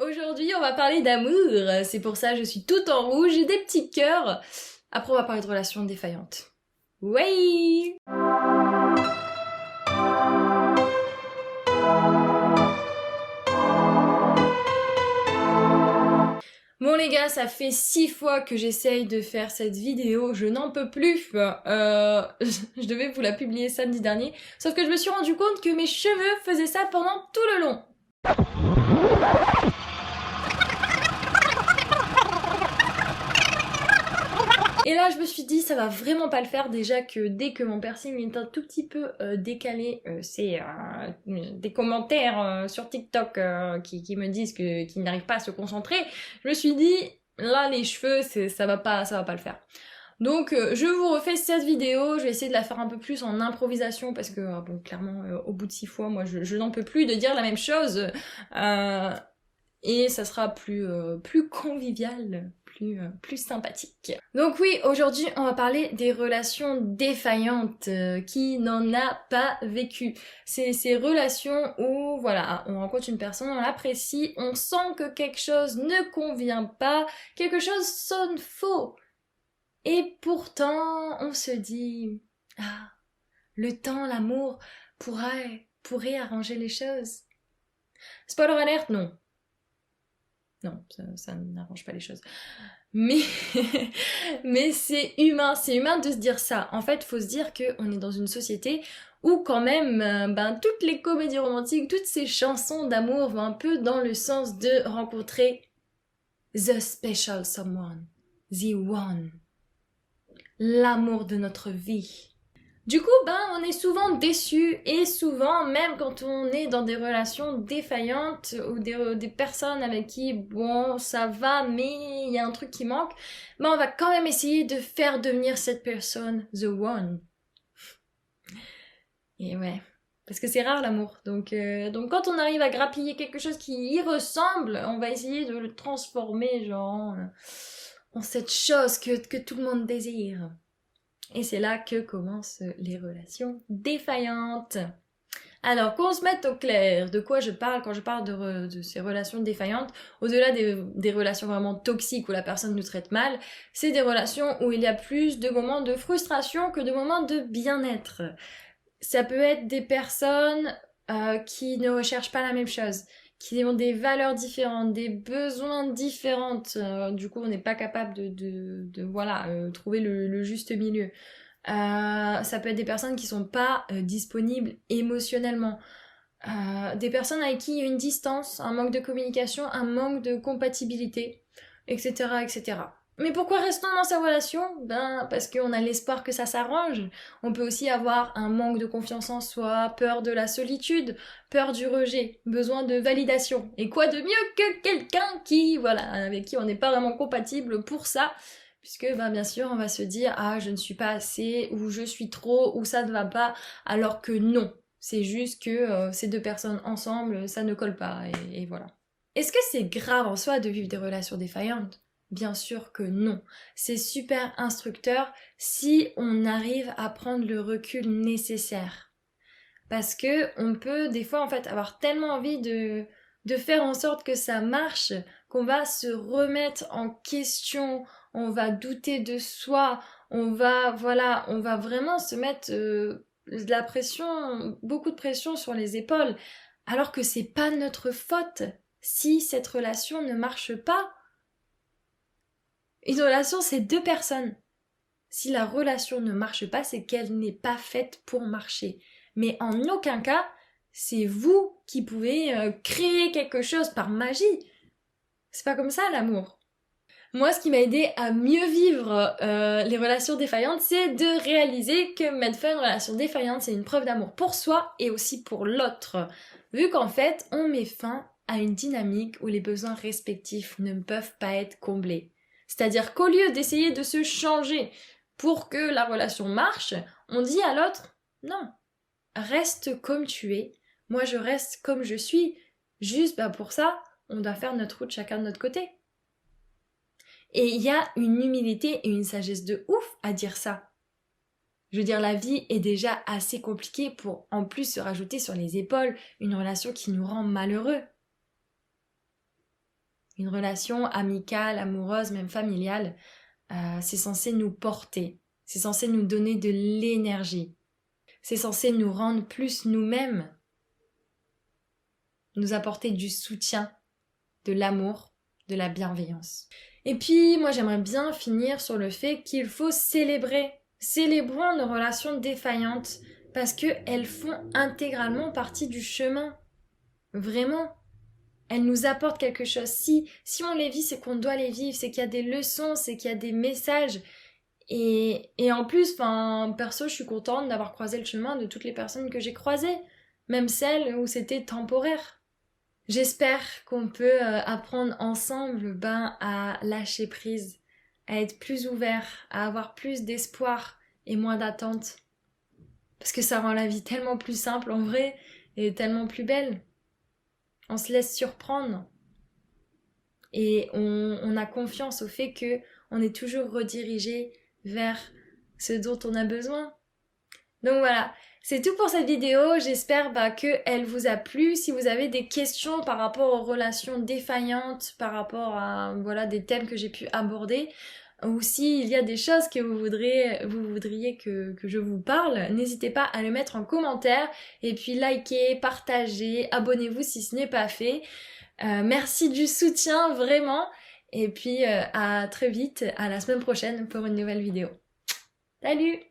Aujourd'hui, on va parler d'amour. C'est pour ça que je suis toute en rouge et des petits cœurs. Après, on va parler de relations défaillantes. Ouais. Bon les gars, ça fait 6 fois que j'essaye de faire cette vidéo, je n'en peux plus. Je devais vous la publier samedi dernier, sauf que je me suis rendu compte que mes cheveux faisaient ça pendant tout le long. Et là, je me suis dit, ça va vraiment pas le faire, déjà que dès que mon piercing est un tout petit peu décalé, c'est des commentaires sur TikTok qui me disent qu'ils n'arrivent pas à se concentrer. Je me suis dit, là, les cheveux, ça va pas le faire. Donc, je vous refais cette vidéo, je vais essayer de la faire un peu plus en improvisation, parce que, bon, clairement, au bout de 6 fois, moi, je n'en peux plus de dire la même chose. Et ça sera plus convivial, plus sympathique. Donc oui, aujourd'hui on va parler des relations défaillantes. Qui n'en a pas vécu? C'est ces relations où voilà, on rencontre une personne, on l'apprécie, on sent que quelque chose ne convient pas, quelque chose sonne faux. Et pourtant on se dit, ah, le temps, l'amour pourrait arranger les choses. Spoiler alert, non. Non, ça n'arrange pas les choses. Mais, mais c'est humain de se dire ça. En fait, faut se dire qu'on est dans une société où quand même, toutes les comédies romantiques, toutes ces chansons d'amour vont un peu dans le sens de rencontrer the special someone, the one, l'amour de notre vie. Du coup, on est souvent déçus et souvent, même quand on est dans des relations défaillantes ou des personnes avec qui, bon, ça va, mais il y a un truc qui manque, on va quand même essayer de faire devenir cette personne the one. Et ouais, parce que c'est rare l'amour. Donc quand on arrive à grappiller quelque chose qui y ressemble, on va essayer de le transformer, genre, en cette chose que tout le monde désire. Et c'est là que commencent les relations défaillantes. Alors, qu'on se mette au clair de quoi je parle quand je parle de ces relations défaillantes, au-delà des relations vraiment toxiques où la personne nous traite mal, c'est des relations où il y a plus de moments de frustration que de moments de bien-être. Ça peut être des personnes qui ne recherchent pas la même chose, qui ont des valeurs différentes, des besoins différents. Du coup, on n'est pas capable de trouver le juste milieu. Ça peut être des personnes qui sont pas disponibles émotionnellement. Des personnes avec qui il y a une distance, un manque de communication, un manque de compatibilité, etc., etc. Mais pourquoi restons dans sa relation? Parce qu'on a l'espoir que ça s'arrange. On peut aussi avoir un manque de confiance en soi, peur de la solitude, peur du rejet, besoin de validation. Et quoi de mieux que quelqu'un avec qui on n'est pas vraiment compatible pour ça? Puisque bien sûr on va se dire, ah, je ne suis pas assez, ou je suis trop, ou ça ne va pas, alors que non. C'est juste que ces deux personnes ensemble, ça ne colle pas, et voilà. Est-ce que c'est grave en soi de vivre des relations défaillantes? Bien sûr que non. C'est super instructeur si on arrive à prendre le recul nécessaire. Parce que on peut des fois en fait avoir tellement envie de faire en sorte que ça marche qu'on va se remettre en question, on va douter de soi, on va vraiment se mettre de la pression, beaucoup de pression sur les épaules, alors que c'est pas notre faute si cette relation ne marche pas. Une relation, c'est deux personnes. Si la relation ne marche pas, c'est qu'elle n'est pas faite pour marcher. Mais en aucun cas, c'est vous qui pouvez créer quelque chose par magie. C'est pas comme ça l'amour. Moi, ce qui m'a aidé à mieux vivre les relations défaillantes, c'est de réaliser que mettre fin à une relation défaillante, c'est une preuve d'amour pour soi et aussi pour l'autre. Vu qu'en fait, on met fin à une dynamique où les besoins respectifs ne peuvent pas être comblés. C'est-à-dire qu'au lieu d'essayer de se changer pour que la relation marche, on dit à l'autre, non, reste comme tu es, moi je reste comme je suis, juste pour ça, on doit faire notre route chacun de notre côté. Et il y a une humilité et une sagesse de ouf à dire ça. Je veux dire, la vie est déjà assez compliquée pour en plus se rajouter sur les épaules une relation qui nous rend malheureux. Une relation amicale, amoureuse, même familiale, c'est censé nous porter. C'est censé nous donner de l'énergie. C'est censé nous rendre plus nous-mêmes. Nous apporter du soutien, de l'amour, de la bienveillance. Et puis, moi j'aimerais bien finir sur le fait qu'il faut célébrer. Célébrons nos relations défaillantes parce qu'elles font intégralement partie du chemin. Vraiment. Elles nous apportent quelque chose. Si on les vit, c'est qu'on doit les vivre, c'est qu'il y a des leçons, c'est qu'il y a des messages. Et en plus, perso, je suis contente d'avoir croisé le chemin de toutes les personnes que j'ai croisées, même celles où c'était temporaire. J'espère qu'on peut apprendre ensemble à lâcher prise, à être plus ouvert, à avoir plus d'espoir et moins d'attente. Parce que ça rend la vie tellement plus simple en vrai et tellement plus belle. On se laisse surprendre et on a confiance au fait que on est toujours redirigé vers ce dont on a besoin. Donc voilà, c'est tout pour cette vidéo. J'espère qu'elle vous a plu. Si vous avez des questions par rapport aux relations défaillantes, par rapport à des thèmes que j'ai pu aborder, ou s'il y a des choses que vous voudriez que je vous parle, n'hésitez pas à le mettre en commentaire et puis likez, partagez, abonnez-vous si ce n'est pas fait. Merci du soutien vraiment et puis à très vite, à la semaine prochaine pour une nouvelle vidéo. Salut!